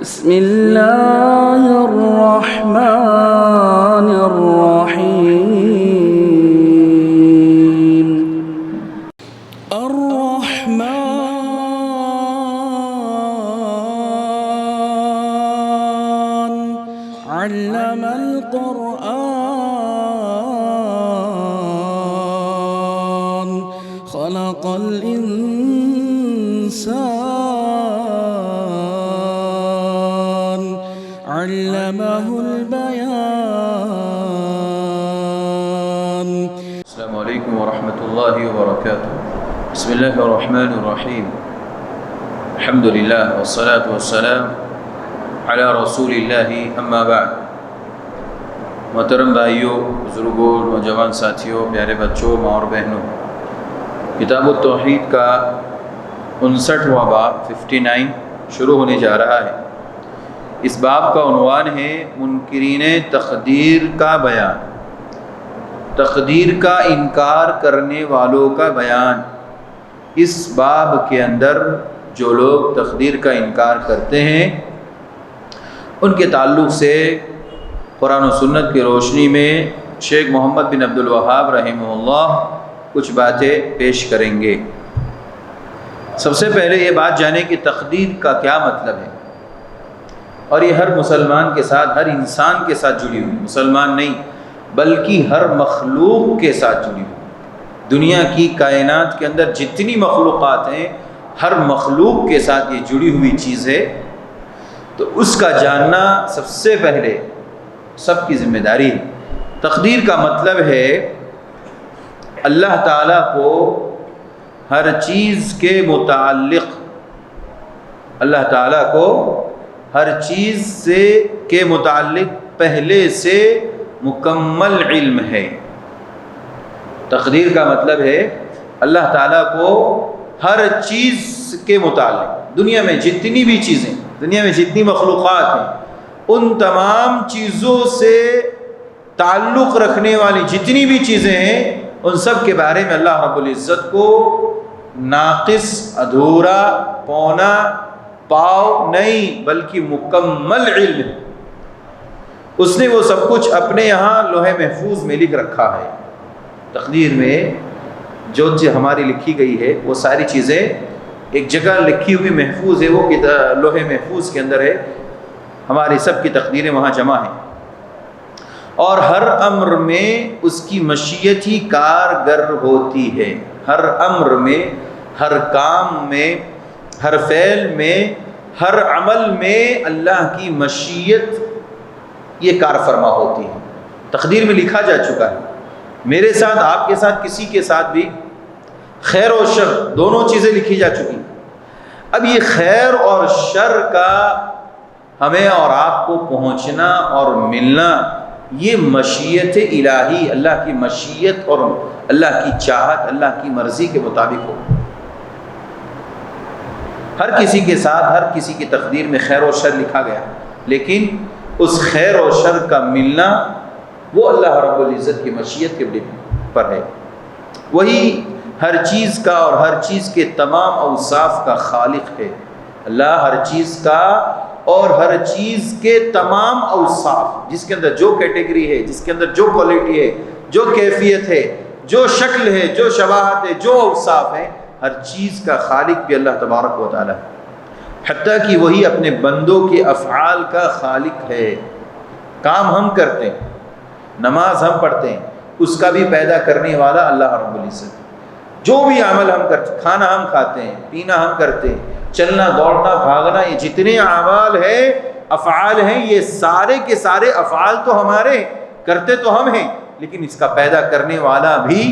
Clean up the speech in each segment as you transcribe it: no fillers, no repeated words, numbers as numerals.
بسم الله الرحمن الرحيم الرحمن علم القرآن خلق الإنسان علمه البيان. السلام عليكم ورحمة الله وبركاته. بسم الله الرحمن الرحيم. الحمد لله والصلاة والسلام على رسول الله اما بعد. محترم بھائیوں، بزرگوں، نوجوان ساتھیوں، پیارے بچوں، ماں اور بہنوں، کتاب التوحید کا 59واں باب 59 شروع ہونے جا رہا ہے۔ اس باب کا عنوان ہے منکرین تقدیر کا بیان، تقدیر کا انکار کرنے والوں کا بیان۔ اس باب کے اندر جو لوگ تقدیر کا انکار کرتے ہیں ان کے تعلق سے قرآن و سنت کی روشنی میں شیخ محمد بن عبد الوہاب رحمہ اللہ کچھ باتیں پیش کریں گے۔ سب سے پہلے یہ بات جانیں کہ تقدیر کا کیا مطلب ہے، اور یہ ہر مسلمان کے ساتھ، ہر انسان کے ساتھ جڑی ہوئی، مسلمان نہیں بلکہ ہر مخلوق کے ساتھ جڑی ہوئی۔ دنیا کی کائنات کے اندر جتنی مخلوقات ہیں ہر مخلوق کے ساتھ یہ جڑی ہوئی چیز ہے، تو اس کا جاننا سب سے پہلے سب کی ذمہ داری ہے۔ تقدیر کا مطلب ہے اللہ تعالیٰ کو ہر چیز کے متعلق، اللہ تعالیٰ کو ہر چیز کے متعلق پہلے سے مکمل علم ہے۔ تقدیر کا مطلب ہے اللہ تعالیٰ کو ہر چیز کے متعلق، دنیا میں جتنی بھی چیزیں، دنیا میں جتنی مخلوقات ہیں، ان تمام چیزوں سے تعلق رکھنے والی جتنی بھی چیزیں ہیں ان سب کے بارے میں اللہ رب العزت کو ناقص، ادھورا، پونا، پاؤ نہیں بلکہ مکمل علم ہے۔ اس نے وہ سب کچھ اپنے یہاں لوح محفوظ میں لکھ رکھا ہے۔ تقدیر میں جو چیز ہماری لکھی گئی ہے وہ ساری چیزیں ایک جگہ لکھی ہوئی محفوظ ہے، وہ لوح محفوظ کے اندر ہے، ہماری سب کی تقدیریں وہاں جمع ہیں، اور ہر امر میں اس کی مشیت ہی کارگر ہوتی ہے۔ ہر امر میں، ہر کام میں، ہر فعل میں، ہر عمل میں اللہ کی مشیت یہ کار فرما ہوتی ہے۔ تقدیر میں لکھا جا چکا ہے، میرے ساتھ، آپ کے ساتھ، کسی کے ساتھ بھی خیر و شر دونوں چیزیں لکھی جا چکی ہیں۔ اب یہ خیر اور شر کا ہمیں اور آپ کو پہنچنا اور ملنا یہ مشیت الہی، اللہ کی مشیت اور اللہ کی چاہت، اللہ کی مرضی کے مطابق ہو۔ ہر کسی کے ساتھ، ہر کسی کی تقدیر میں خیر و شر لکھا گیا، لیکن اس خیر و شر کا ملنا وہ اللہ رب العزت کی مشیت کے پر ہے۔ وہی ہر چیز کا اور ہر چیز کے تمام اوصاف کا خالق ہے۔ اللہ ہر چیز کا اور ہر چیز کے تمام اوصاف، جس کے اندر جو کیٹیگری ہے، جس کے اندر جو کوالٹی ہے، جو کیفیت ہے، جو شکل ہے، جو شباہت ہے، جو اوصاف ہے، ہر چیز کا خالق بھی اللہ تبارک و تعالی ہے۔ حتیٰ کہ وہی اپنے بندوں کے افعال کا خالق ہے۔ کام ہم کرتے ہیں، نماز ہم پڑھتے ہیں، اس کا بھی پیدا کرنے والا اللہ رب العزت ہے۔ جو بھی عمل ہم کرتے، کھانا ہم کھاتے ہیں، پینا ہم کرتے ہیں، چلنا، دوڑنا، بھاگنا، یہ جتنے اعمال ہیں، افعال ہیں، یہ سارے کے سارے افعال تو ہمارے، کرتے تو ہم ہیں، لیکن اس کا پیدا کرنے والا بھی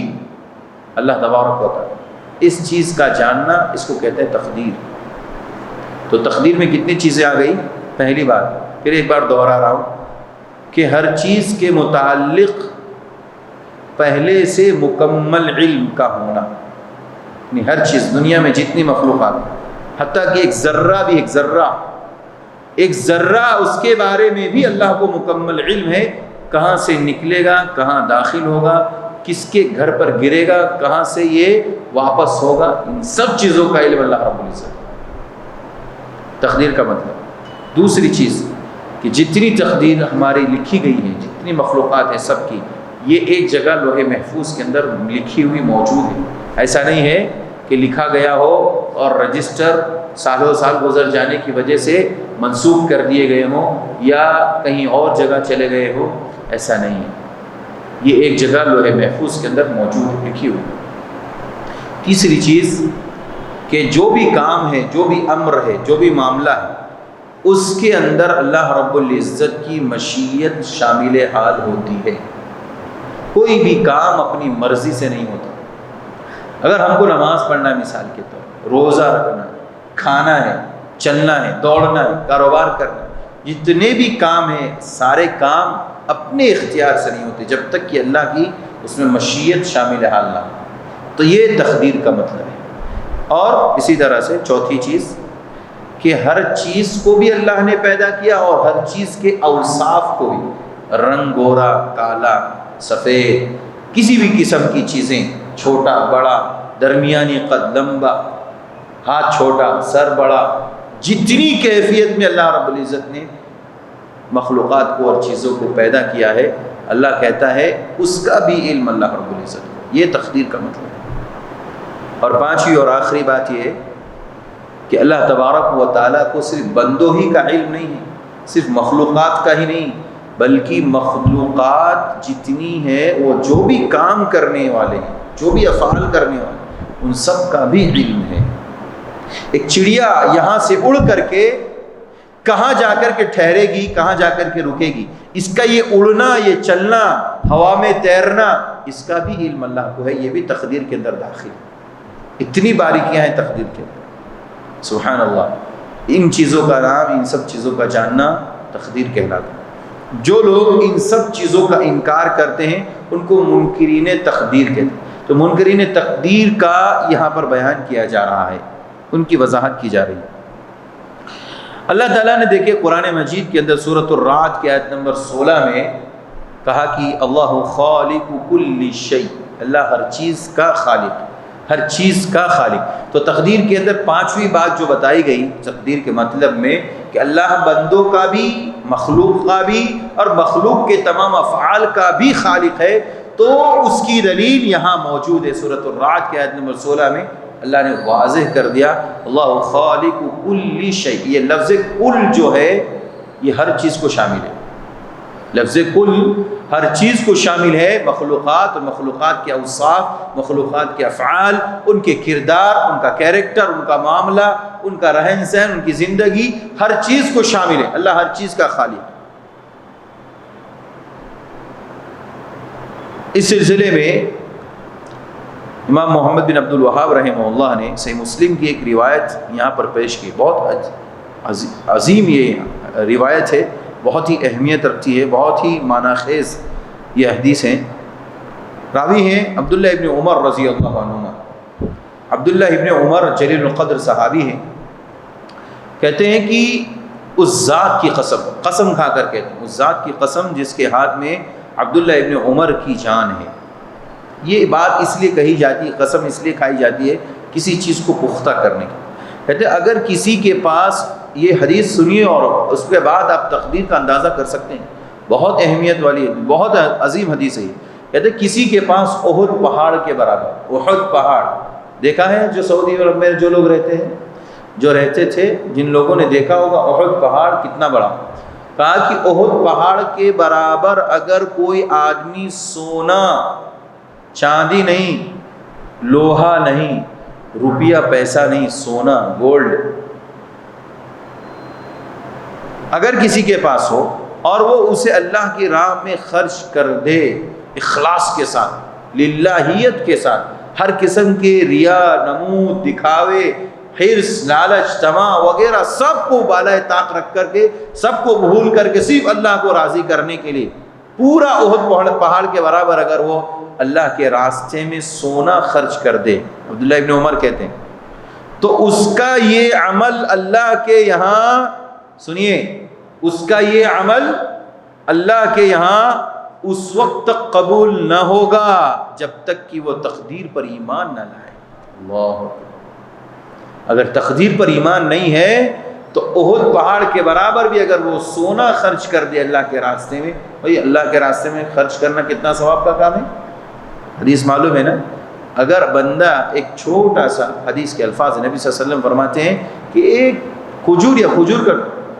اللہ تبارک و تعالی۔ اس چیز کا جاننا، اس کو کہتے ہیں تقدیر۔ تو تقدیر میں کتنی چیزیں آ گئی؟ پہلی بات، پھر ایک بار دوہرا رہا ہوں کہ ہر چیز کے متعلق پہلے سے مکمل علم کا ہونا، یعنی ہر چیز دنیا میں جتنی مخلوقات، حتیٰ کہ ایک ذرہ بھی، ایک ذرہ اس کے بارے میں بھی اللہ کو مکمل علم ہے، کہاں سے نکلے گا، کہاں داخل ہوگا، کس کے گھر پر گرے گا، کہاں سے یہ واپس ہوگا، ان سب چیزوں کا علم اللہ رب العزت۔ تقدیر کا مطلب دوسری چیز کہ جتنی تقدیر ہماری لکھی گئی ہے، جتنی مخلوقات ہیں سب کی، یہ ایک جگہ لوح محفوظ کے اندر لکھی ہوئی موجود ہے۔ ایسا نہیں ہے کہ لکھا گیا ہو اور رجسٹر سالوں سال گزر جانے کی وجہ سے منسوخ کر دیے گئے ہوں یا کہیں اور جگہ چلے گئے ہو، ایسا نہیں ہے۔ یہ ایک جگہ لوح محفوظ کے اندر موجود لکھی ہوئی۔ تیسری چیز کہ جو بھی کام ہے، جو بھی امر ہے، جو بھی معاملہ ہے، اس کے اندر اللہ رب العزت کی مشیت شامل حال ہوتی ہے۔ کوئی بھی کام اپنی مرضی سے نہیں ہوتا۔ اگر ہم کو نماز پڑھنا ہے، مثال کے طور پر روزہ رکھنا ہے، کھانا ہے، چلنا ہے، دوڑنا ہے، کاروبار کرنا ہے، جتنے بھی کام ہیں سارے کام اپنے اختیار سے نہیں ہوتے جب تک کہ اللہ کی اس میں مشیت شامل حال نہ ہو۔ تو یہ تقدیر کا مطلب ہے۔ اور اسی طرح سے چوتھی چیز کہ ہر چیز کو بھی اللہ نے پیدا کیا اور ہر چیز کے اوصاف کو بھی، رنگ گورا، کالا، سفید، کسی بھی قسم کی چیزیں، چھوٹا بڑا، درمیانی قد، لمبا، ہاتھ چھوٹا سر بڑا، جتنی کیفیت میں اللہ رب العزت نے مخلوقات کو اور چیزوں کو پیدا کیا ہے، اللہ کہتا ہے اس کا بھی علم اللہ رب العزت کو۔ یہ تقدیر کا مطلب ہے۔ اور پانچویں اور آخری بات یہ ہے کہ اللہ تبارک و تعالیٰ کو صرف بندوں ہی کا علم نہیں ہے، صرف مخلوقات کا ہی نہیں، بلکہ مخلوقات جتنی ہیں وہ جو بھی کام کرنے والے ہیں، جو بھی افعال کرنے والے ہیں، ان سب کا بھی علم ہے۔ ایک چڑیا یہاں سے اڑ کر کے کہاں جا کر کے ٹھہرے گی، کہاں جا کر کے رکے گی، اس کا یہ اڑنا، یہ چلنا، ہوا میں تیرنا، اس کا بھی علم اللہ کو ہے۔ یہ بھی تقدیر کے اندر داخل ہے۔ اتنی باریکیاں ہیں تقدیر کے اندر، سبحان اللہ۔ ان چیزوں کا نام، ان سب چیزوں کا جاننا تقدیر کہلاتا ہے۔ جو لوگ ان سب چیزوں کا انکار کرتے ہیں ان کو منکرین تقدیر کہتے ہیں۔ تو منکرین تقدیر کا یہاں پر بیان کیا جا رہا ہے، ان کی وضاحت کی جا رہی ہے۔ اللہ تعالیٰ نے دیکھے قرآن مجید کے اندر سورۃ الرعد کی آیت نمبر 16 میں کہا کہ اللہ خالق کل شیء، اللہ ہر چیز کا خالق، ہر چیز کا خالق۔ تو تقدیر کے اندر پانچویں بات جو بتائی گئی تقدیر کے مطلب میں کہ اللہ بندوں کا بھی، مخلوق کا بھی اور مخلوق کے تمام افعال کا بھی خالق ہے، تو اس کی دلیل یہاں موجود ہے۔ سورۃ الرعد کی آیت نمبر 16 میں اللہ نے واضح کر دیا اللہ خالق کل شیء۔ یہ لفظ کل جو ہے یہ ہر چیز کو شامل ہے۔ لفظ کل ہر چیز کو شامل ہے، مخلوقات اور مخلوقات کے اوصاف، مخلوقات کے افعال، ان کے کردار، ان کا کیریکٹر، ان کا معاملہ، ان کا رہن سہن، ان کی زندگی، ہر چیز کو شامل ہے۔ اللہ ہر چیز کا خالق۔ اس سلسلے میں امام محمد بن عبد الوہاب رحمہ اللہ نے صحیح مسلم کی ایک روایت یہاں پر پیش کی۔ بہت عظیم یہ روایت ہے، بہت ہی اہمیت رکھتی ہے، بہت ہی معنی خیز یہ حدیث ہیں۔ راوی ہیں عبداللہ ابن عمر رضی اللہ عنہما۔ عبداللہ ابن عمر جلیل القدر صحابی ہیں۔ کہتے ہیں کہ اس ذات کی قسم کھا کر کہتے ہیں، اس ذات کی قسم جس کے ہاتھ میں عبداللہ ابن عمر کی جان ہے۔ یہ بات اس لیے کہی جاتی ہے، قسم اس لیے کھائی جاتی ہے کسی چیز کو پختہ کرنے کی۔ کہتے ہیں اگر کسی کے پاس یہ حدیث سنیے اور اس کے بعد آپ تقدیر کا اندازہ کر سکتے ہیں، بہت اہمیت والی ہے، بہت عظیم حدیث ہے۔ کہتے ہیں کسی کے پاس احد پہاڑ کے برابر، احد پہاڑ دیکھا ہے جو سعودی عرب میں جو لوگ رہتے ہیں، جو رہتے تھے، جن لوگوں نے دیکھا ہوگا احد پہاڑ کتنا بڑا، کہا کہ احد پہاڑ کے برابر اگر کوئی آدمی سونا، چاندی نہیں، لوہا نہیں، روپیہ پیسہ نہیں، سونا، گولڈ اگر کسی کے پاس ہو اور وہ اسے اللہ کی راہ میں خرچ کر دے اخلاص کے ساتھ، للہیت کے ساتھ، ہر قسم کے ریا، نمود، دکھاوے، حرص، لالچ، طمع وغیرہ سب کو بالائے طاق رکھ کر کے، سب کو بھول کر کے صرف اللہ کو راضی کرنے کے لیے پورا احد پہاڑ کے برابر اگر وہ اللہ کے راستے میں سونا خرچ کر دے، عبداللہ ابن عمر کہتے ہیں، تو اس کا یہ عمل اللہ کے یہاں، سنیے، اس کا یہ عمل اللہ کے یہاں اس وقت تک قبول نہ ہوگا جب تک کہ وہ تقدیر پر ایمان نہ لائے۔ اللہ، اگر تقدیر پر ایمان نہیں ہے تو احد پہاڑ کے برابر بھی اگر وہ سونا خرچ کر دے اللہ کے راستے میں، بھائی اللہ کے راستے میں خرچ کرنا کتنا ثواب کا کام ہے، حدیث معلوم ہے نا. اگر بندہ ایک چھوٹا سا، حدیث کے الفاظ نبی صلی اللہ علیہ وسلم فرماتے ہیں کہ ایک کھجور یا کھجور کا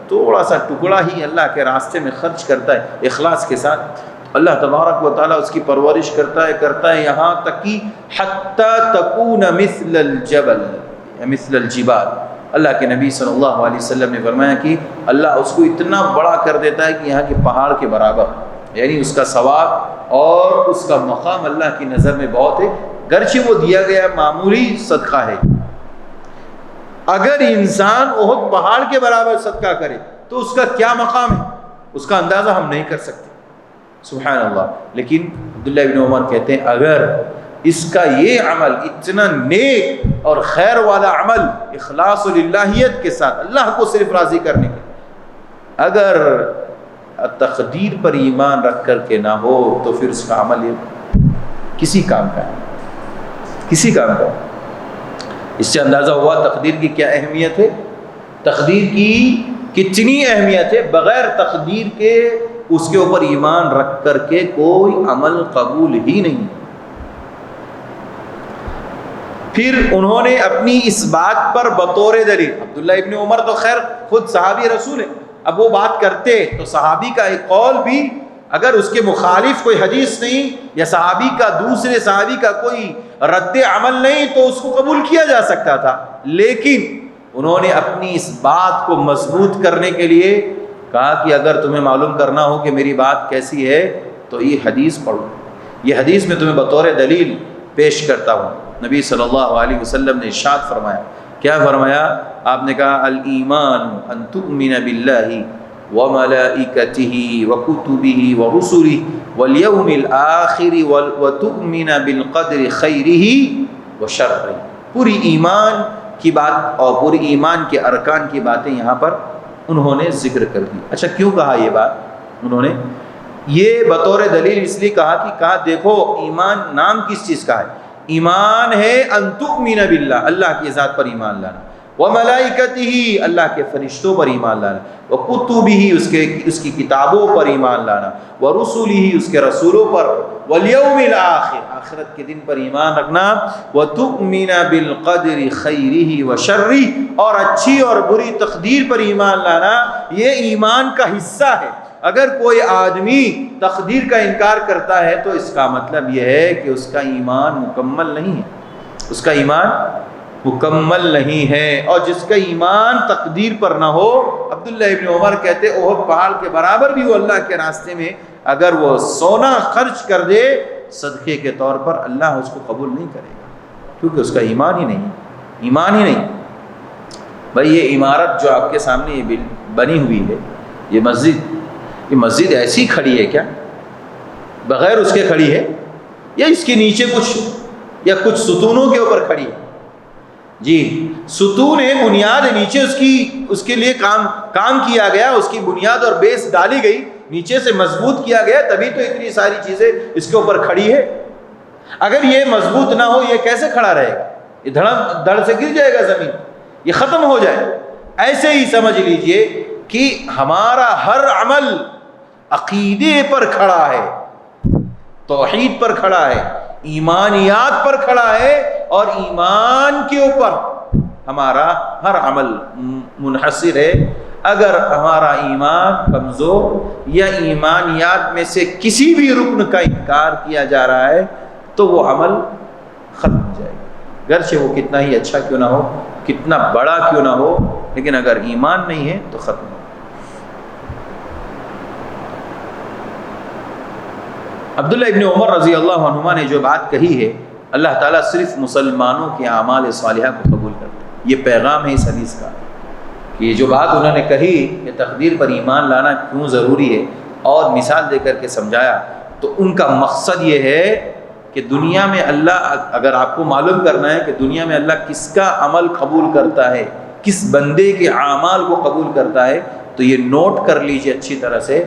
تھوڑا سا ٹکڑا ہی اللہ کے راستے میں خرچ کرتا ہے اخلاص کے ساتھ، اللہ تبارک و تعالیٰ اس کی پرورش کرتا ہے یہاں تک کہ حتی تکون مثل الجبل یا مثل الجبال. اللہ کے نبی صلی اللہ علیہ وسلم نے فرمایا کہ اللہ اس کو اتنا بڑا کر دیتا ہے کہ یہاں کے پہاڑ کے برابر، یعنی اس کا ثواب اور اس کا مقام اللہ کی نظر میں بہت ہے، گرچہ وہ دیا گیا معمولی صدقہ ہے. اگر انسان احد پہاڑ کے برابر صدقہ کرے تو اس کا کیا مقام ہے، اس کا اندازہ ہم نہیں کر سکتے. سبحان اللہ. لیکن عبداللہ ابن عمر کہتے ہیں اگر اس کا یہ عمل اتنا نیک اور خیر والا عمل اخلاص و للہیت کے ساتھ اللہ کو صرف راضی کرنے کے، اگر تقدیر پر ایمان رکھ کر کے نہ ہو تو پھر اس کا عمل یہ کسی کام کا ہے، کسی کام کا. اس سے اندازہ ہوا تقدیر کی کیا اہمیت ہے، تقدیر کی کتنی اہمیت ہے. بغیر تقدیر کے اس کے اوپر ایمان رکھ کر کے کوئی عمل قبول ہی نہیں. پھر انہوں نے اپنی اس بات پر بطور دلیل، عبداللہ ابن عمر تو خیر خود صحابی رسول ہے، اب وہ بات کرتے تو صحابی کا ایک قول بھی اگر اس کے مخالف کوئی حدیث نہیں یا صحابی کا دوسرے صحابی کا کوئی رد عمل نہیں تو اس کو قبول کیا جا سکتا تھا. لیکن انہوں نے اپنی اس بات کو مضبوط کرنے کے لیے کہا کہ اگر تمہیں معلوم کرنا ہو کہ میری بات کیسی ہے تو یہ حدیث پڑھو، یہ حدیث میں تمہیں بطور دلیل پیش کرتا ہوں. نبی صلی اللہ علیہ وسلم نے ارشاد فرمایا، کیا فرمایا؟ آپ نے کہا الایمان ان تؤمن باللہ وملائکتہ وکتبہ ورسلہ والیوم الآخر وتؤمن بالقدر خیرہ وشرہ. پوری ایمان کی بات اور پوری ایمان کے ارکان کی باتیں یہاں پر انہوں نے ذکر کر دی. اچھا کیوں کہا یہ بات انہوں نے؟ یہ بطور دلیل اس لیے کہا کہ کہا دیکھو ایمان نام کس چیز کا ہے؟ ایمان ہے ان تؤمن باللہ، اللہ کی ذات پر ایمان لانا، وملائکتہ اللہ کے فرشتوں پر ایمان لانا، وکتبہ اس کی کتابوں پر ایمان لانا، ورسلہ اس کے رسولوں پر، والیوم الآخر آخرت کے دن پر ایمان رکھنا، وتؤمن بالقدر خیرہ وشرہ اور اچھی اور بری تقدیر پر ایمان لانا. یہ ایمان کا حصہ ہے. اگر کوئی آدمی تقدیر کا انکار کرتا ہے تو اس کا مطلب یہ ہے کہ اس کا ایمان مکمل نہیں ہے، اس کا ایمان مکمل نہیں ہے. اور جس کا ایمان تقدیر پر نہ ہو، عبداللہ ابن عمر کہتے احد پہاڑ کے برابر بھی وہ اللہ کے راستے میں اگر وہ سونا خرچ کر دے صدقے کے طور پر، اللہ اس کو قبول نہیں کرے گا، کیونکہ اس کا ایمان ہی نہیں، ایمان ہی نہیں. بھائی یہ عمارت جو آپ کے سامنے یہ بنی ہوئی ہے، یہ مسجد ایسی کھڑی ہے کیا؟ بغیر اس کے کھڑی ہے یا اس کے نیچے کچھ ستونوں کے اوپر کھڑی ہے؟ جی ستون ہے، بنیاد ہے، نیچے اس کے لیے کام کیا گیا، اس کی بنیاد اور بیس ڈالی گئی، نیچے سے مضبوط کیا گیا، تبھی تو اتنی ساری چیزیں اس کے اوپر کھڑی ہے. اگر یہ مضبوط نہ ہو یہ کیسے کھڑا رہے گا؟ یہ دھڑ سے گر جائے گا زمین، یہ ختم ہو جائے. ایسے ہی سمجھ لیجئے کہ ہمارا ہر عمل عقیدے پر کھڑا ہے، توحید پر کھڑا ہے، ایمانیات پر کھڑا ہے، اور ایمان کے اوپر ہمارا ہر عمل منحصر ہے. اگر ہمارا ایمان کمزور یا ایمانیات میں سے کسی بھی رکن کا انکار کیا جا رہا ہے تو وہ عمل ختم ہو جائے گا، گرچہ وہ کتنا ہی اچھا کیوں نہ ہو، کتنا بڑا کیوں نہ ہو، لیکن اگر ایمان نہیں ہے تو ختم ہو. عبداللہ ابن عمر رضی اللہ عنہما نے جو بات کہی ہے، اللہ تعالیٰ صرف مسلمانوں کے اعمال صالحہ کو قبول کرتا ہے. یہ پیغام ہے اس حدیث کا کہ یہ جو بات انہوں نے کہی کہ تقدیر پر ایمان لانا کیوں ضروری ہے اور مثال دے کر کے سمجھایا، تو ان کا مقصد یہ ہے کہ دنیا میں اللہ، اگر آپ کو معلوم کرنا ہے کہ دنیا میں اللہ کس کا عمل قبول کرتا ہے، کس بندے کے اعمال کو قبول کرتا ہے، تو یہ نوٹ کر لیجئے اچھی طرح سے،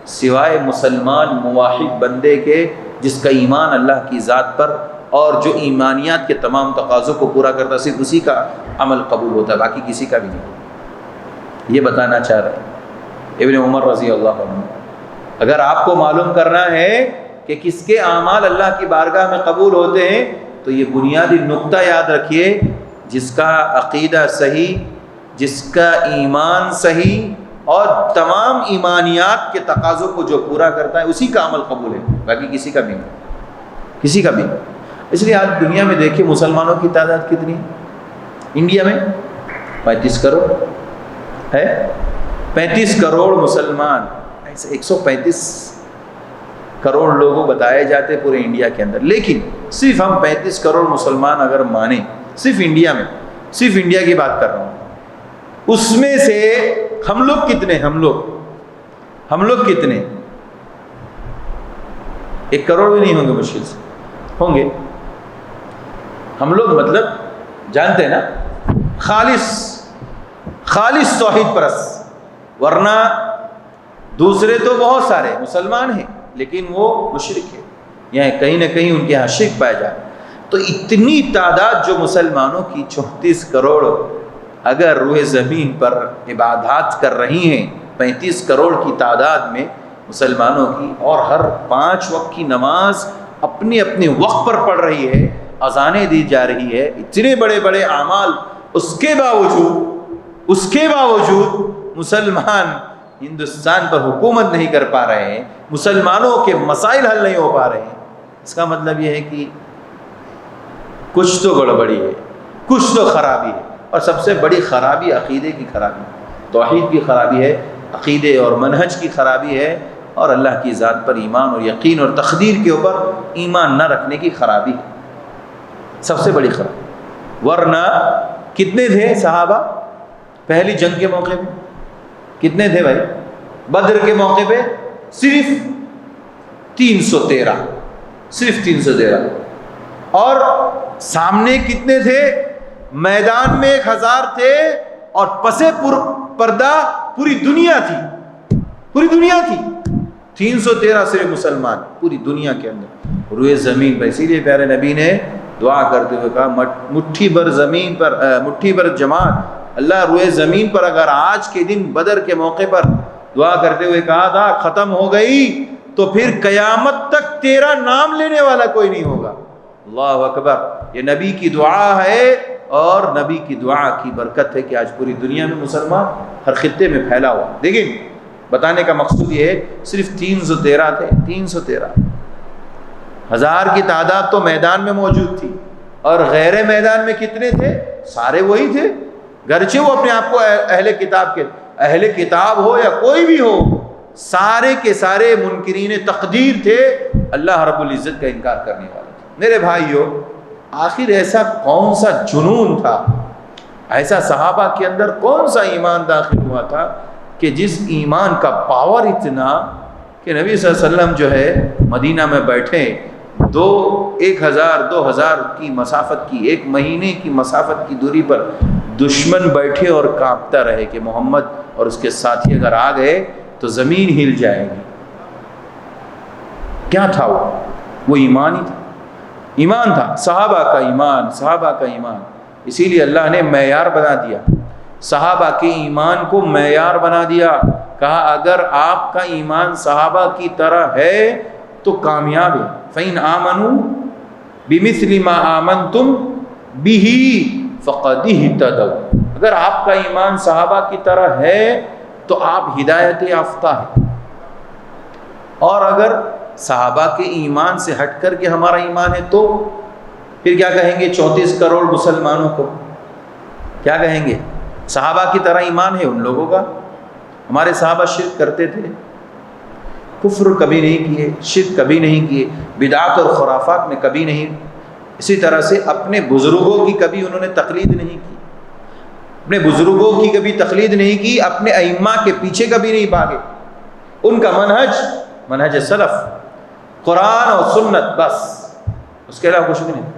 سوائے مسلمان موحد بندے کے جس کا ایمان اللہ کی ذات پر اور جو ایمانیات کے تمام تقاضوں کو پورا کرتا، صرف اسی کا عمل قبول ہوتا ہے، باقی کسی کا بھی نہیں. یہ بتانا چاہ رہے ہیں ابن عمر رضی اللہ عنہ۔ اگر آپ کو معلوم کرنا ہے کہ کس کے اعمال اللہ کی بارگاہ میں قبول ہوتے ہیں تو یہ بنیادی نقطہ یاد رکھیے، جس کا عقیدہ صحیح، جس کا ایمان صحیح اور تمام ایمانیات کے تقاضوں کو جو پورا کرتا ہے اسی کا عمل قبول ہے، باقی کسی کا بھی نہیں، کسی کا بھی نہیں۔ اس لیے آج دنیا میں دیکھیں مسلمانوں کی تعداد کتنی ہے؟ انڈیا میں 35 کروڑ ہے، 35 کروڑ مسلمان، ایسے 135 کروڑ لوگوں بتائے جاتے پورے انڈیا کے اندر، لیکن صرف ہم 35 کروڑ مسلمان اگر مانیں، صرف انڈیا میں، صرف انڈیا کی بات کر رہا ہوں، اس میں سے ہم لوگ کتنے، ہم لوگ کتنے؟ 1 کروڑ بھی نہیں ہوں گے، مشکل سے ہوں گے ہم لوگ، مطلب جانتے ہیں نا، خالص توحید پرست، ورنہ دوسرے تو بہت سارے مسلمان ہیں لیکن وہ مشرک ہیں، یا کہیں نہ کہیں ان کے یہاں شرک پایا جائے۔ تو اتنی تعداد جو مسلمانوں کی 34 کروڑ اگر روئے زمین پر عبادات کر رہی ہیں، 35 کروڑ کی تعداد میں مسلمانوں کی، اور ہر 5 وقت کی نماز اپنے اپنے وقت پر پڑھ رہی ہے، اذانیں دی جا رہی ہے، اتنے بڑے بڑے اعمال، اس کے باوجود مسلمان ہندوستان پر حکومت نہیں کر پا رہے ہیں، مسلمانوں کے مسائل حل نہیں ہو پا رہے ہیں، اس کا مطلب یہ ہے کہ کچھ تو گڑبڑی ہے، کچھ تو خرابی ہے، اور سب سے بڑی خرابی عقیدے کی خرابی، توحید کی خرابی ہے، عقیدے اور منہج کی خرابی ہے، اور اللہ کی ذات پر ایمان اور یقین اور تقدیر کے اوپر ایمان نہ رکھنے کی خرابی ہے، سب سے بڑی خرابی۔ ورنہ کتنے تھے صحابہ پہلی جنگ کے موقع پہ؟ کتنے تھے بھائی؟ بدر کے موقع پہ صرف 313، صرف 313، اور سامنے کتنے تھے؟ میدان میں 1000 تھے، اور پسے پردہ پوری دنیا تھی، 313 صرف مسلمان پوری دنیا کے اندر روئے زمین پر۔ اسی لیے پیارے نبی نے دعا کرتے ہوئے کہا، مٹھی بھر زمین پر، مٹھی بھر جماعت، اللہ روئے زمین پر اگر آج کے دن بدر کے موقع پر دعا کرتے ہوئے کہا تھا ختم ہو گئی، تو پھر قیامت تک تیرا نام لینے والا کوئی نہیں ہوگا۔ اللہ اکبر، یہ نبی کی دعا ہے، اور نبی کی دعا کی برکت ہے کہ آج پوری دنیا میں مسلمان ہر خطے میں پھیلا ہوا۔ لیکن بتانے کا مقصود یہ ہے صرف 313 تھے، 313، 1000 کی تعداد تو میدان میں موجود تھی، اور غیر میدان میں کتنے تھے؟ سارے وہی تھے، گرچہ وہ اپنے آپ کو اہل کتاب ہو یا کوئی بھی ہو، سارے کے سارے منکرین تقدیر تھے، اللہ رب العزت کا انکار کرنے والے تھے۔ میرے بھائیو، آخر ایسا کون سا جنون تھا، ایسا صحابہ کے اندر کون سا ایمان داخل ہوا تھا کہ جس ایمان کا پاور اتنا کہ نبی صلی اللہ علیہ وسلم جو ہے مدینہ میں بیٹھے، 1000 کی مسافت کی، 1 مہینے کی مسافت کی دوری پر دشمن بیٹھے اور کانپتا رہے کہ محمد اور اس کے ساتھی اگر آ گئے تو زمین ہل جائے گی۔ کیا تھا وہ ایمان ہی تھا، ایمان تھا، صحابہ کا ایمان۔ اسی لیے اللہ نے معیار بنا دیا، صحابہ کے ایمان کو معیار بنا دیا، کہا اگر آپ کا ایمان صحابہ کی طرح ہے تو کامیاب ہے۔ فَإِنْ آمَنُوا بِمِثْلِ مَا آمَنْتُمْ بِهِ فَقَدِ اهْتَدَوْا، اگر آپ کا ایمان صحابہ کی طرح ہے تو آپ ہدایت یافتہ ہیں، اور اگر صحابہ کے ایمان سے ہٹ کر کے ہمارا ایمان ہے تو پھر کیا کہیں گے 34 کروڑ مسلمانوں کو؟ کیا کہیں گے؟ صحابہ کی طرح ایمان ہے ان لوگوں کا؟ ہمارے صحابہ شرک کرتے تھے، کفر کبھی نہیں کیے، شرک کبھی نہیں کیے، بدعات اور خرافات میں کبھی نہیں، اسی طرح سے اپنے بزرگوں کی کبھی انہوں نے تقلید نہیں کی، اپنے بزرگوں کی کبھی تقلید نہیں کی، اپنے ائمہ کے پیچھے کبھی نہیں بھاگے، ان کا منہج سلف، قرآن اور سنت، بس اس کے علاوہ کچھ بھی نہیں۔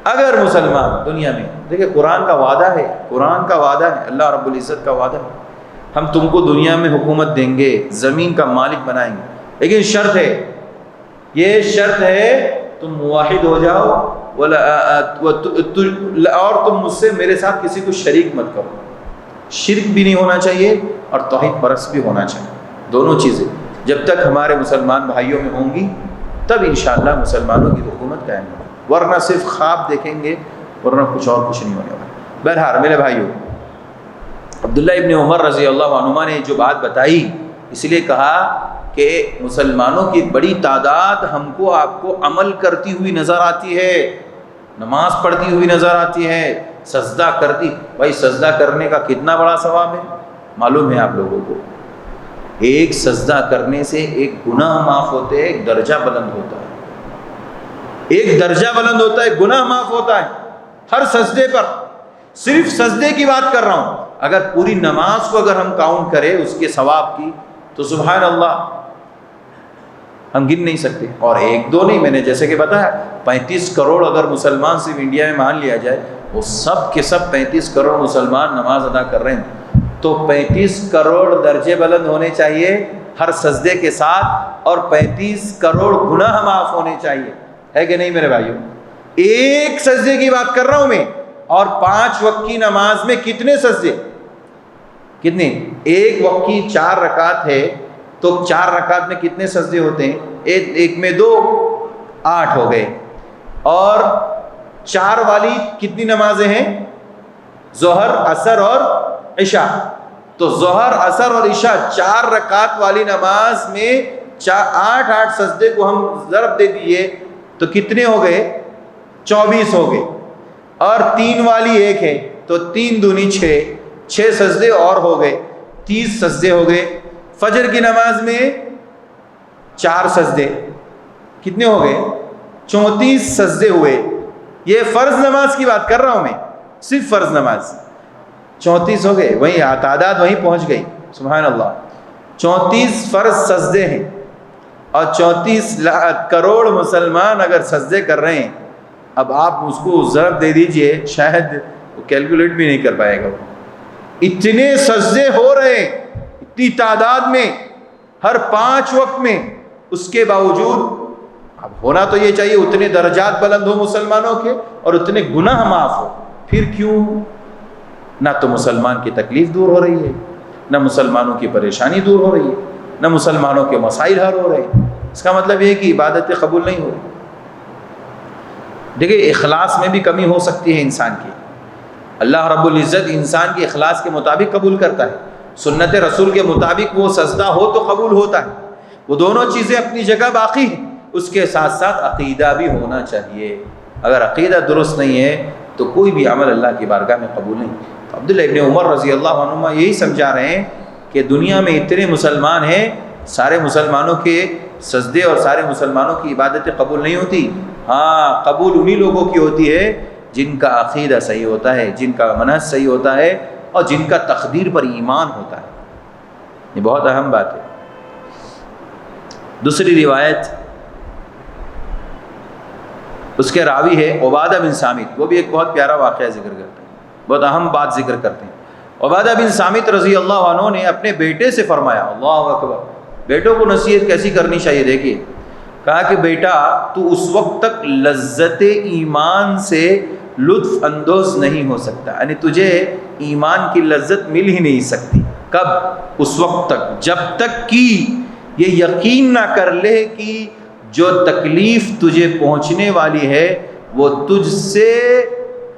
اگر مسلمان دنیا میں، دیکھیں قرآن کا وعدہ ہے، اللہ رب العزت کا وعدہ ہے، ہم تم کو دنیا میں حکومت دیں گے، زمین کا مالک بنائیں گے، لیکن شرط ہے، یہ شرط ہے تم موحد ہو جاؤ، اور تم مجھ سے میرے ساتھ کسی کو شریک مت کرو، شرک بھی نہیں ہونا چاہیے اور توحید پرست بھی ہونا چاہیے. دونوں چیزیں جب تک ہمارے مسلمان بھائیوں میں ہوں گی تب انشاءاللہ مسلمانوں کی حکومت قائم ہوگی, ورنہ صرف خواب دیکھیں گے, ورنہ کچھ نہیں ہونے والا. بہرحال میرے بھائیوں, عبداللہ ابن عمر رضی اللہ عنہما نے جو بات بتائی, اس لیے کہا کہ مسلمانوں کی بڑی تعداد ہم کو آپ کو عمل کرتی ہوئی نظر آتی ہے, نماز پڑھتی ہوئی نظر آتی ہے, سجدہ کرتی. بھائی سجدہ کرنے کا کتنا بڑا ثواب ہے معلوم ہے آپ لوگوں کو؟ ایک سجدہ کرنے سے ایک گناہ معاف ہوتے ہیں, ایک درجہ بلند ہوتا ہے, ایک درجہ بلند ہوتا ہے, گناہ معاف ہوتا ہے ہر سجدے پر. صرف سجدے کی بات کر رہا ہوں, اگر پوری نماز کو اگر ہم کاؤنٹ کریں اس کے ثواب کی تو سبحان اللہ ہم گن نہیں سکتے. اور ایک دو نہیں, میں نے جیسے کہ بتایا 35 کروڑ اگر مسلمان صرف انڈیا میں مان لیا جائے, وہ سب کے سب 35 کروڑ مسلمان نماز ادا کر رہے ہیں, تو 35 کروڑ درجے بلند ہونے چاہیے ہر سجدے کے ساتھ, اور 35 کروڑ گناہ معاف ہونے چاہیے, ہے کہ نہیں میرے بھائیوں؟ ایک سجدے کی بات کر رہا ہوں میں, اور 5 وقت کی نماز میں کتنے سجدے, کتنے؟ ایک وقت کی 4 رکعت ہے تو 4 رکعت میں کتنے سجدے ہوتے ہیں؟ ایک میں 2, 8 ہو گئے. اور 4 والی کتنی نمازیں ہیں؟ ظہر, عصر اور عشاء. تو ظہر, عصر اور عشاء 4 رکعت والی نماز میں 8 سجدے کو ہم ضرب دے دیے تو کتنے ہو گئے؟ 24 ہو گئے. اور 3 والی ایک ہے تو 3 دونی 6 سجدے اور ہو گئے, 30 سجدے ہو گئے. فجر کی نماز میں 4 سجدے, کتنے ہو گئے؟ 34 سجدے ہوئے. یہ فرض نماز کی بات کر رہا ہوں میں, صرف فرض نماز 34 ہو گئے, وہیں تعداد وہیں پہنچ گئی. سبحان اللہ, 34 فرض سجدے ہیں, اور 34 کروڑ مسلمان اگر سجدے کر رہے ہیں, اب آپ اس کو ضرب دے دیجئے, شاید وہ کیلکولیٹ بھی نہیں کر پائے گا. اتنے سجدے ہو رہے ہیں اتنی تعداد میں ہر 5 وقت میں, اس کے باوجود اب ہونا تو یہ چاہیے اتنے درجات بلند ہو مسلمانوں کے اور اتنے گناہ معاف ہو. پھر کیوں؟ نہ تو مسلمان کی تکلیف دور ہو رہی ہے, نہ مسلمانوں کی پریشانی دور ہو رہی ہے, نہ مسلمانوں کے مسائل حل ہو رہے ہیں. اس کا مطلب یہ کہ عبادتیں قبول نہیں ہو رہی. دیکھیں اخلاص میں بھی کمی ہو سکتی ہے انسان کی. اللہ رب العزت انسان کی اخلاص کے مطابق قبول کرتا ہے, سنت رسول کے مطابق وہ سجدہ ہو تو قبول ہوتا ہے. وہ دونوں چیزیں اپنی جگہ باقی ہیں. اس کے ساتھ ساتھ عقیدہ بھی ہونا چاہیے. اگر عقیدہ درست نہیں ہے تو کوئی بھی عمل اللہ کی بارگاہ میں قبول نہیں. عبداللہ ابن عمر رضی اللہ عنہما یہی سمجھا رہے ہیں کہ دنیا میں اتنے مسلمان ہیں, سارے مسلمانوں کے سجدے اور سارے مسلمانوں کی عبادتیں قبول نہیں ہوتی. ہاں, قبول انہی لوگوں کی ہوتی ہے جن کا عقیدہ صحیح ہوتا ہے, جن کا منہج صحیح ہوتا ہے, اور جن کا تقدیر پر ایمان ہوتا ہے. یہ بہت اہم بات ہے. دوسری روایت, اس کے راوی ہے عبادہ بن صامت, وہ بھی ایک بہت پیارا واقعہ ذکر کرتے ہیں, بہت اہم بات ذکر کرتے ہیں. عبادہ بن صامت رضی اللہ عنہ نے اپنے بیٹے سے فرمایا, اللہ اکبر, بیٹوں کو نصیحت کیسی کرنی چاہیے. دیکھیے, کہا کہ بیٹا تو اس وقت تک لذت ایمان سے لطف اندوز نہیں ہو سکتا, یعنی تجھے ایمان کی لذت مل ہی نہیں سکتی. کب؟ اس وقت تک جب تک کہ یہ یقین نہ کر لے کہ جو تکلیف تجھے پہنچنے والی ہے وہ تجھ سے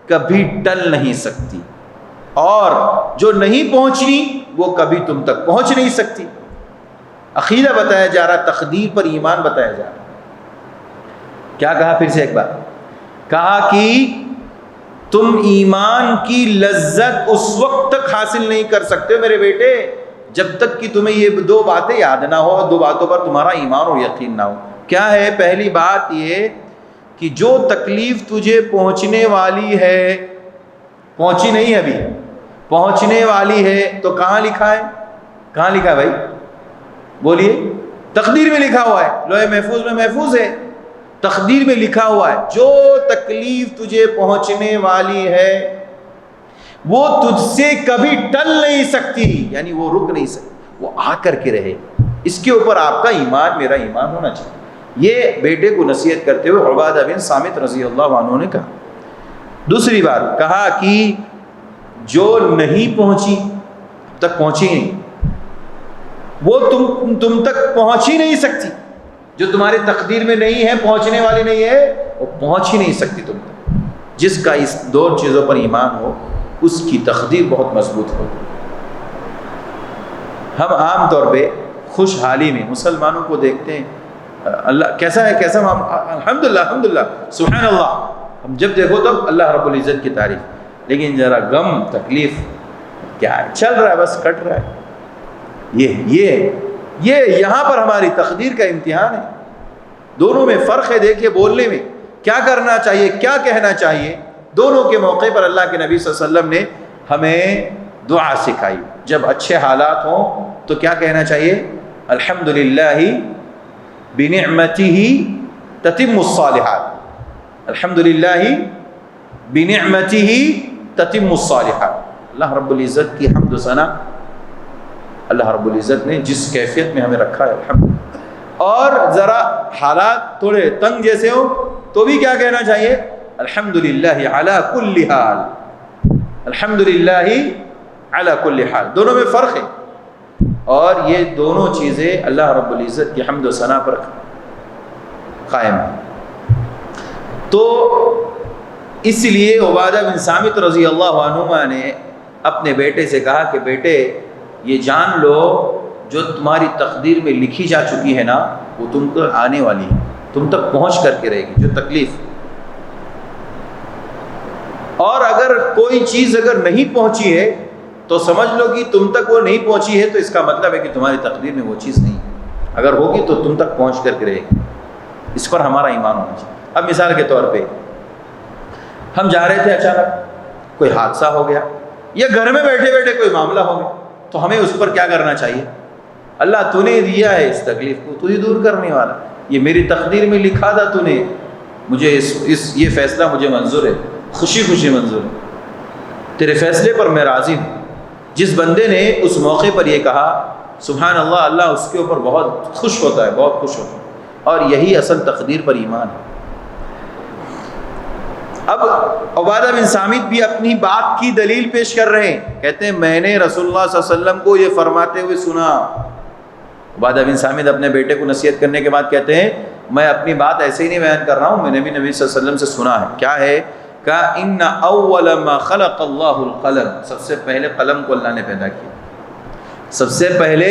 کبھی ٹل نہیں سکتی, اور جو نہیں پہنچنی وہ کبھی تم تک پہنچ نہیں سکتی. عقیدہ بتایا جا رہا, تقدیر پر ایمان بتایا جا رہا. کیا کہا؟ پھر سے ایک بار کہا کہ تم ایمان کی لذت اس وقت تک حاصل نہیں کر سکتے میرے بیٹے جب تک کہ تمہیں یہ 2 باتیں یاد نہ ہو, 2 باتوں پر تمہارا ایمان اور یقین نہ ہو. کیا ہے؟ پہلی بات یہ کہ جو تکلیف تجھے پہنچنے والی ہے, پہنچی نہیں ابھی, پہنچنے والی ہے, تو کہاں لکھا ہے؟ کہاں لکھا ہے بھائی؟ بولیے. تقدیر میں لکھا ہوا ہے, لوح محفوظ میں محفوظ ہے, تقدیر میں لکھا ہوا ہے. جو تکلیف تجھے پہنچنے والی ہے وہ تجھ سے کبھی ٹل نہیں سکتی, یعنی وہ رک نہیں سکتی, وہ آ کر کے رہے. اس کے اوپر آپ کا ایمان, میرا ایمان ہونا چاہیے. یہ بیٹے کو نصیحت کرتے ہوئے عبادہ بن صامت رضی اللہ عنہ نے کہا. دوسری بات کہا کہ جو نہیں پہنچی تک پہنچی نہیں، وہ تم تک پہنچ ہی نہیں سکتی، جو تمہاری تقدیر میں نہیں ہے، پہنچنے والی نہیں ہے، وہ پہنچ ہی نہیں سکتی تم تک۔ جس کا اس دو چیزوں پر ایمان ہو اس کی تقدیر بہت مضبوط ہو۔ ہم عام طور پہ خوشحالی میں مسلمانوں کو دیکھتے ہیں، اللہ کیسا ہے، کیسا الحمدللہ الحمدللہ سبحان اللہ، ہم جب دیکھو تب اللہ رب العزت کی تعریف، لیکن ذرا غم تکلیف کیا ہے، چل رہا ہے بس، کٹ رہا ہے۔ یہ یہاں پر ہماری تقدیر کا امتحان ہے۔ دونوں میں فرق ہے، دیکھیے بولنے میں کیا کرنا چاہیے، کیا کہنا چاہیے۔ دونوں کے موقع پر اللہ کے نبی صلی اللہ علیہ وسلم نے ہمیں دعا سکھائی، جب اچھے حالات ہوں تو کیا کہنا چاہیے، الحمدللہ بنعمتہ تتم الصالحات، الحمدللہ بنعمتہ تتم الصالحات۔ اللہ رب العزت کی حمد و ثنا، اللہ رب العزت نے جس کیفیت میں ہمیں رکھا ہے الحمد، اور ذرا حالات تھوڑے تنگ جیسے ہو تو بھی کیا کہنا چاہیے، الحمدللہ علی کل حال، الحمدللہ علی کل حال۔ دونوں میں فرق ہے، اور یہ دونوں چیزیں اللہ رب العزت کی حمد و ثنا پر قائم ہیں۔ تو اس لیے عبادہ بن صامت رضی اللہ عنہما نے اپنے بیٹے سے کہا کہ بیٹے یہ جان لو جو تمہاری تقدیر میں لکھی جا چکی ہے نا وہ تم کو آنے والی ہے، تم تک پہنچ کر کے رہے گی، جو تکلیف، اور اگر کوئی چیز اگر نہیں پہنچی ہے تو سمجھ لو کہ تم تک وہ نہیں پہنچی ہے، تو اس کا مطلب ہے کہ تمہاری تقدیر میں وہ چیز نہیں ہے، اگر ہوگی تو تم تک پہنچ کر کے رہے گی۔ اس پر ہمارا ایمان ہونا چاہیے۔ اب مثال کے طور پہ ہم جا رہے تھے، اچانک کوئی حادثہ ہو گیا، یا گھر میں بیٹھے بیٹھے کوئی معاملہ ہو گیا، تو ہمیں اس پر کیا کرنا چاہیے، اللہ تو نے دیا ہے اس تکلیف کو، تو ہی دور کرنے والا، یہ میری تقدیر میں لکھا تھا، تو نے مجھے یہ فیصلہ مجھے منظور ہے، خوشی خوشی منظور ہے، تیرے فیصلے پر میں راضی ہوں۔ جس بندے نے اس موقع پر یہ کہا سبحان اللہ، اللہ اس کے اوپر بہت خوش ہوتا ہے، بہت خوش ہوتا ہے، اور یہی اصل تقدیر پر ایمان ہے۔ اب عبادہ بن صامت بھی اپنی بات کی دلیل پیش کر رہے ہیں، کہتے ہیں میں نے رسول اللہ صلی اللہ علیہ وسلم کو یہ فرماتے ہوئے سنا۔ عبادہ بن صامت اپنے بیٹے کو نصیحت کرنے کے بعد کہتے ہیں میں اپنی بات ایسے ہی نہیں بیان کر رہا ہوں، میں نے بھی نبی صلی اللہ علیہ وسلم سے سنا ہے۔ کیا ہے؟ کہا ان اول ما خلق اللہ القلم، سب سے پہلے قلم کو اللہ نے پیدا کیا، سب سے پہلے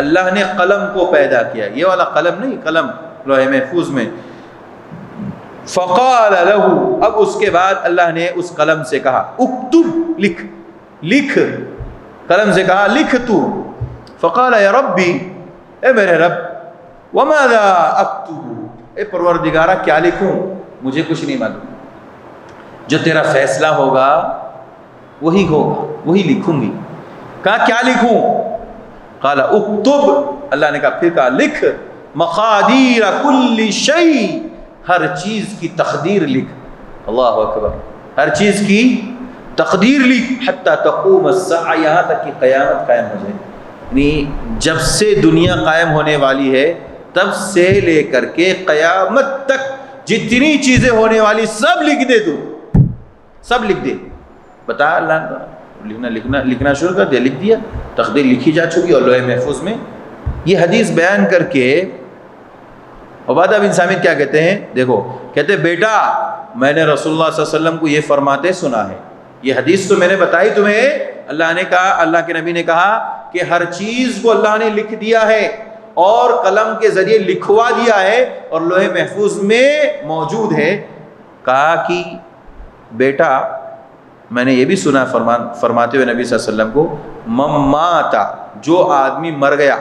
اللہ نے قلم کو پیدا کیا، یہ والا قلم نہیں، قلم لوح محفوظ میں۔ فقال له، اب اس کے بعد اللہ نے اس قلم سے کہا اکتب، لکھ، لکھ، قلم سے کہا لکھ تو۔ فقال یا ربی، اے میرے رب، وماذا اکتب، اے پروردگارہ کیا لکھوں، مجھے کچھ نہیں معلوم، جو تیرا فیصلہ ہوگا وہی ہوگا، وہی لکھوں گی۔ کہا کیا لکھوں؟ قال اکتب، اللہ نے کہا پھر کہا لکھ، مقادیر کل شیء، ہر چیز کی تقدیر لکھ، اللہ اکبر، ہر چیز کی تقدیر لکھ، حتی تقوم الساعہ، یہاں تک کہ قیامت قائم ہو جائے، یعنی جب سے دنیا قائم ہونے والی ہے تب سے لے کر کے قیامت تک جتنی چیزیں ہونے والی سب لکھ دے، تو سب لکھ دے۔ بتا اللہ لکھنا شروع کر دیا، لکھ دیا، تقدیر لکھی جا چکی اور لوح محفوظ میں۔ یہ حدیث بیان کر کے عبادہ بن صامت کیا کہتے ہیں، دیکھو کہتے بیٹا میں نے رسول اللہ صلی اللہ علیہ وسلم کو یہ فرماتے سنا ہے، یہ حدیث تو میں نے بتائی تمہیں، اللہ نے کہا، اللہ کے نبی نے کہا کہ ہر چیز کو اللہ نے لکھ دیا ہے اور قلم کے ذریعے لکھوا دیا ہے اور لوح محفوظ میں موجود ہے۔ کہا کہ بیٹا میں نے یہ بھی سنا فرماتے ہوئے نبی صلی اللہ علیہ وسلم کو، مماتا، جو آدمی مر گیا،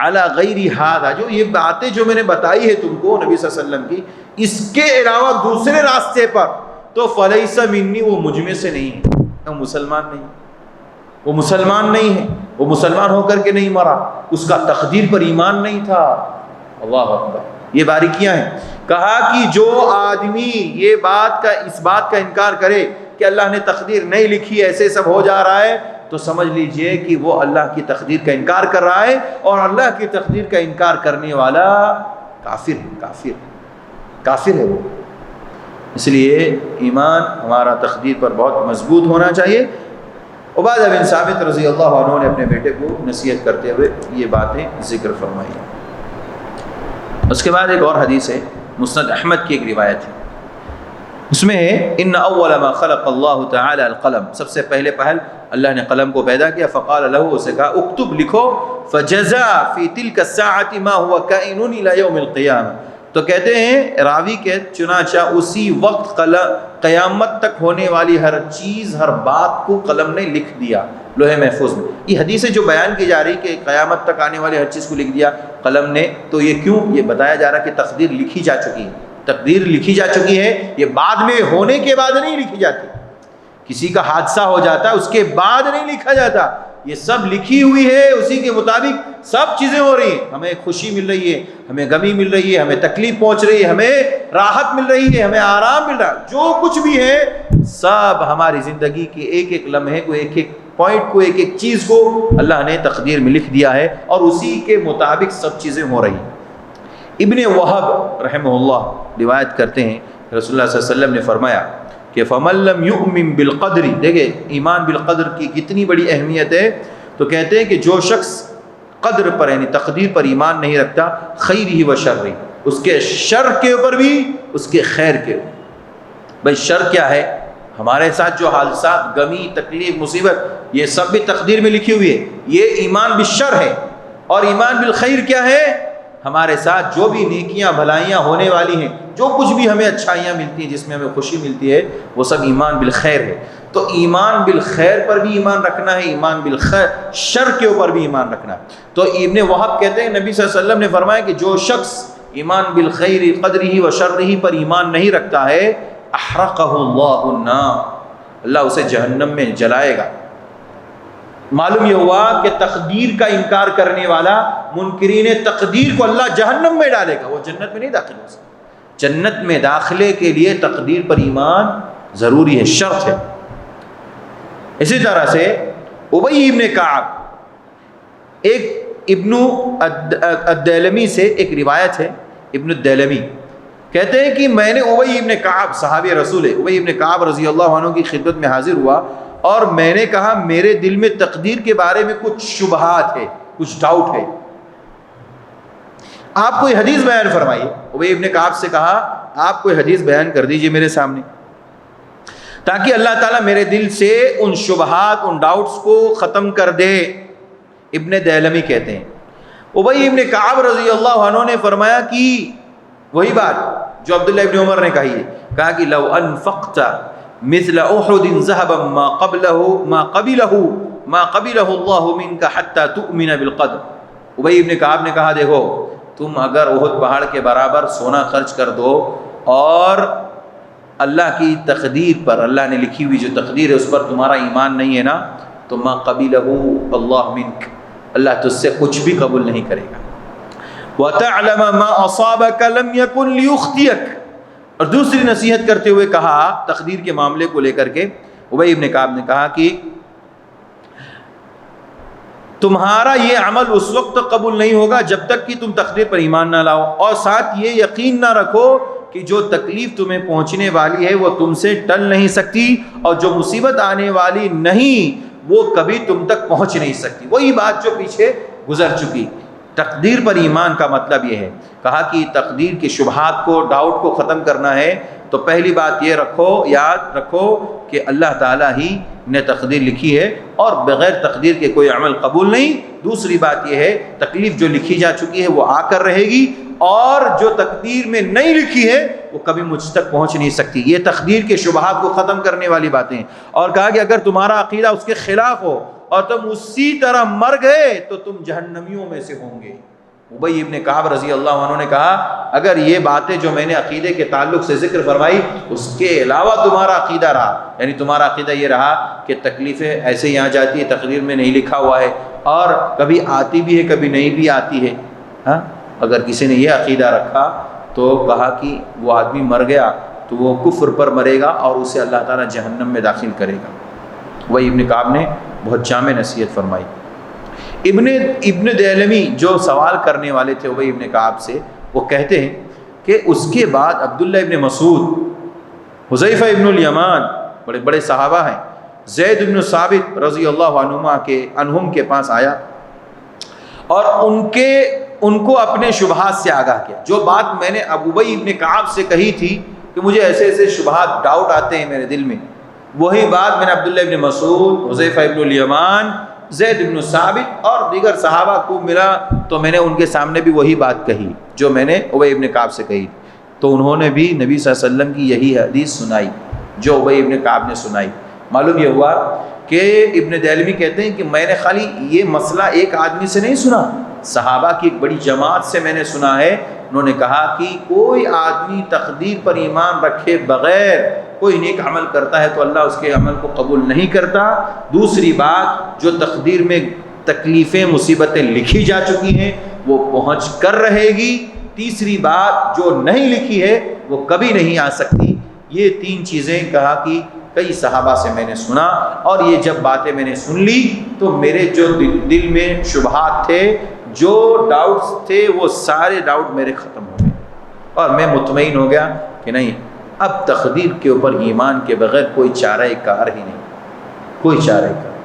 علی غیر ھذا، جو یہ باتیں جو میں نے بتائی ہے تم کو نبی صلی اللہ علیہ وسلم کی، اس کے علاوہ دوسرے راستے پر، تو فلیس منی، وہ مجھ میں سے نہیں ہے، وہ مسلمان نہیں، وہ مسلمان نہیں ہے، وہ مسلمان ہو کر کے نہیں مرا، اس کا تقدیر پر ایمان نہیں تھا۔ اللہ اکبر، یہ باریکیاں ہیں۔ کہا کہ جو آدمی یہ اس بات کا انکار کرے کہ اللہ نے تقدیر نہیں لکھی، ایسے سب ہو جا رہا ہے، تو سمجھ لیجئے کہ وہ اللہ کی تقدیر کا انکار کر رہا ہے، اور اللہ کی تقدیر کا انکار کرنے والا کافر ہے وہ۔ اس لیے ایمان ہمارا تقدیر پر بہت مضبوط ہونا چاہیے، عبادہ بن ثابت رضی اللہ عنہ نے اپنے بیٹے کو نصیحت کرتے ہوئے یہ باتیں ذکر فرمائی۔ اس کے بعد ایک اور حدیث ہے، مسند احمد کی ایک روایت ہے، اس میں ہے ان اول ما خلق اللہ تعالی القلم، سب سے پہلے اللہ نے قلم کو پیدا کیا، فقال له، اسے کہا اکتب، لکھو، فجزا فی تلک الساعة ما هو کائن الى یوم القیامہ، تو کہتے ہیں راوی کے چنانچہ اسی وقت قیامت تک ہونے والی ہر چیز، ہر بات کو قلم نے لکھ دیا لوح محفوظ میں۔ یہ حدیثیں جو بیان کی جا رہی کہ قیامت تک آنے والی ہر چیز کو لکھ دیا قلم نے، تو یہ کیوں؟ یہ بتایا جا رہا کہ تقدیر لکھی جا چکی ہے، تقدیر لکھی جا چکی ہے، یہ بعد میں ہونے کے بعد نہیں لکھی جاتی۔ کسی کا حادثہ ہو جاتا ہے اس کے بعد نہیں لکھا جاتا، یہ سب لکھی ہوئی ہے، اسی کے مطابق سب چیزیں ہو رہی ہیں۔ ہمیں خوشی مل رہی ہے، ہمیں غمی مل رہی ہے، ہمیں تکلیف پہنچ رہی ہے، ہمیں راحت مل رہی ہے، ہمیں آرام مل رہا ہے، جو کچھ بھی ہے سب ہماری زندگی کے ایک ایک لمحے کو، ایک ایک پوائنٹ کو، ایک ایک چیز کو اللہ نے تقدیر میں لکھ دیا ہے، اور اسی کے مطابق سب چیزیں ہو رہی ہیں۔ ابن وہب رحمہ اللہ روایت کرتے ہیں، رسول اللہ صلی اللہ علیہ وسلم نے فرمایا کہ فَمَن لَّمْ يُؤْمِن بِالْقَدْرِ، دیکھیں ایمان بالقدر کی کتنی بڑی اہمیت ہے، تو کہتے ہیں کہ جو شخص قدر پر یعنی تقدیر پر ایمان نہیں رکھتا، خیرہ و شرہ، اس کے شر کے اوپر بھی اس کے خیر کے اوپر۔ بھائی شر کیا ہے؟ ہمارے ساتھ جو حادثات، غمی، تکلیف، مصیبت، یہ سب بھی تقدیر میں لکھی ہوئی ہے، یہ ایمان بالشر ہے۔ اور ایمان بالخیر کیا ہے؟ ہمارے ساتھ جو بھی نیکیاں بھلائیاں ہونے والی ہیں، جو کچھ بھی ہمیں اچھائیاں ملتی ہیں، جس میں ہمیں خوشی ملتی ہے، وہ سب ایمان بالخیر ہے۔ تو ایمان بالخیر پر بھی ایمان رکھنا ہے، ایمان بالخیر شر کے اوپر بھی ایمان رکھنا ہے۔ تو ابن وہب کہتے ہیں نبی صلی اللہ علیہ وسلم نے فرمایا کہ جو شخص ایمان بالخیر قدرہ و شرہ پر ایمان نہیں رکھتا ہے، احرقہ اللہ النار، اللہ اسے جہنم میں جلائے گا۔ معلوم یہ ہوا کہ تقدیر کا انکار کرنے والا، منکرین تقدیر کو اللہ جہنم میں ڈالے گا، وہ جنت میں نہیں داخل ہو سکتا۔ جنت میں داخلے کے لیے تقدیر پر ایمان ضروری ہے، شرط ہے۔ اسی طرح سے ابی ابن کعب، ایک ابن الدیلمی سے ایک روایت ہے، ابن الدیلمی کہتے ہیں کہ میں نے ابی ابن کعب، صحابی رسول ہے، ابی ابن کعب رضی اللہ عنہ کی خدمت میں حاضر ہوا، اور میں نے کہا میرے دل میں تقدیر کے بارے میں کچھ شبہات ہے، کچھ ڈاؤٹ ہے، آپ کوئی حدیث بیان فرمائیے۔ ابی ابن کعب سے کہا آپ کوئی حدیث بیان کر دیجئے میرے سامنے، تاکہ اللہ تعالیٰ میرے دل سے ان شبہات، ان ڈاؤٹس کو ختم کر دے۔ ابن دیلمی کہتے ہیں ابی ابن کعب رضی اللہ عنہ نے فرمایا کہ وہی بات جو عبداللہ ابن عمر نے کہی ہے، کہا کہ لو انفقت مثل احد ذهبا ما قبله اللہ منك حتى تؤمن بالقدر۔ ابی ابن کعب نے کہا دیکھو تم اگر احد پہاڑ کے برابر سونا خرچ کر دو اور اللہ کی تقدیر پر، اللہ نے لکھی ہوئی جو تقدیر ہے اس پر تمہارا ایمان نہیں ہے نا، تو ما قبلہ اللہ منک، اللہ تجھ سے کچھ بھی قبول نہیں کرے گا۔ وَتَعْلَمَ مَا أَصَابَكَ لَمْ يَكُنْ لِيُخْطِئَكَ، اور دوسری نصیحت کرتے ہوئے کہا تقدیر کے معاملے کو لے کر کے، ابی ابن کعب نے کہا کہ تمہارا یہ عمل اس وقت قبول نہیں ہوگا جب تک کہ تم تقدیر پر ایمان نہ لاؤ، اور ساتھ یہ یقین نہ رکھو کہ جو تکلیف تمہیں پہنچنے والی ہے وہ تم سے ٹل نہیں سکتی، اور جو مصیبت آنے والی نہیں وہ کبھی تم تک پہنچ نہیں سکتی۔ وہی بات جو پیچھے گزر چکی۔ تقدیر پر ایمان کا مطلب یہ ہے، کہا کہ تقدیر کے شبہات کو، ڈاؤٹ کو ختم کرنا ہے تو پہلی بات یہ رکھو، یاد رکھو کہ اللہ تعالیٰ ہی نے تقدیر لکھی ہے اور بغیر تقدیر کے کوئی عمل قبول نہیں۔ دوسری بات یہ ہے تکلیف جو لکھی جا چکی ہے وہ آ کر رہے گی، اور جو تقدیر میں نہیں لکھی ہے وہ کبھی مجھ تک پہنچ نہیں سکتی۔ یہ تقدیر کے شبہات کو ختم کرنے والی باتیں ہیں۔ اور کہا کہ اگر تمہارا عقیدہ اس کے خلاف ہو اور تم اسی طرح مر گئے تو تم جہنمیوں میں سے ہوں گے۔ ابی ابن کعب رضی اللہ عنہ نے کہا اگر یہ باتیں جو میں نے عقیدے کے تعلق سے ذکر فرمائی اس کے علاوہ تمہارا عقیدہ رہا، یعنی تمہارا عقیدہ یہ رہا کہ تکلیفیں ایسے ہی آ جاتی ہے، تقدیر میں نہیں لکھا ہوا ہے، اور کبھی آتی بھی ہے کبھی نہیں بھی آتی ہے، ہاں اگر کسی نے یہ عقیدہ رکھا تو کہا کہ وہ آدمی مر گیا تو وہ کفر پر مرے گا اور اسے اللہ تعالیٰ جہنم میں داخل کرے گا۔ وہی ابن کعب نے بہت جامع نصیحت فرمائی۔ ابن دیلمی جو سوال کرنے والے تھے ابی ابن کعب سے، وہ کہتے ہیں کہ اس کے بعد عبداللہ ابن مسعود، حذیفہ ابن الیمان، بڑے بڑے صحابہ ہیں، زید بن ثابت رضی اللہ عنہم کے پاس آیا اور ان کو اپنے شبہات سے آگاہ کیا. جو بات میں نے ابو ابی ابن کعب سے کہی تھی کہ مجھے ایسے ایسے شبہات ڈاؤٹ آتے ہیں میرے دل میں، وہی بات میں نے عبداللہ ابن مسعود، حذیفہ ابن الیمان، زید بن ثابت اور دیگر صحابہ کو ملا تو میں نے ان کے سامنے بھی وہی بات کہی جو میں نے ابی ابن کعب سے کہی. تو انہوں نے بھی نبی صلی اللہ علیہ وسلم کی یہی حدیث سنائی جو ابی ابن کعب نے سنائی. معلوم یہ ہوا کہ ابن دیلمی کہتے ہیں کہ میں نے خالی یہ مسئلہ ایک آدمی سے نہیں سنا، صحابہ کی ایک بڑی جماعت سے میں نے سنا ہے. انہوں نے کہا کہ کوئی آدمی تقدیر پر ایمان رکھے بغیر کوئی نیک عمل کرتا ہے تو اللہ اس کے عمل کو قبول نہیں کرتا. دوسری بات، جو تقدیر میں تکلیفیں مصیبتیں لکھی جا چکی ہیں وہ پہنچ کر رہے گی. تیسری بات، جو نہیں لکھی ہے وہ کبھی نہیں آ سکتی. یہ تین چیزیں کہا کہ کئی صحابہ سے میں نے سنا، اور یہ جب باتیں میں نے سن لی تو میرے جو دل میں شبہات تھے، جو ڈاؤٹس تھے، وہ سارے ڈاؤٹ میرے ختم ہو گئے اور میں مطمئن ہو گیا کہ نہیں، اب تقدیر کے اوپر ایمان کے بغیر کوئی چارہ کار ہی نہیں، کوئی چارہ کار.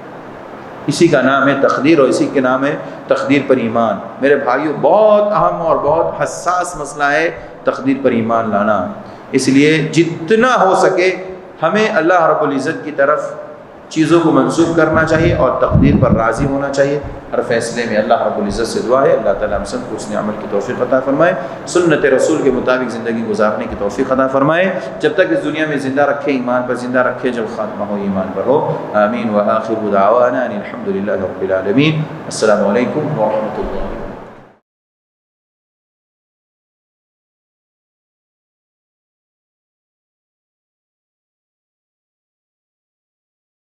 اسی کا نام ہے تقدیر اور اسی کے نام ہے تقدیر پر ایمان. میرے بھائیوں، بہت اہم اور بہت حساس مسئلہ ہے تقدیر پر ایمان لانا. اس لیے جتنا ہو سکے ہمیں اللہ رب العزت کی طرف چیزوں کو منسوخ کرنا چاہیے اور تقدیر پر راضی ہونا چاہیے. ہر فیصلے میں اللہ رب العزت سے دعا ہے اللہ تعالیٰ ہم سب کو حسن عمل کی توفیق عطا فرمائے، سنت رسول کے مطابق زندگی گزارنے کی توفیق عطا فرمائے. جب تک اس دنیا میں زندہ رکھے ایمان پر زندہ رکھے، جب خاتمہ ہو ایمان پر ہو. آمین. وآخر دعوانا ان الحمد للہ رب العالمین. السلام علیکم ورحمۃ اللہ.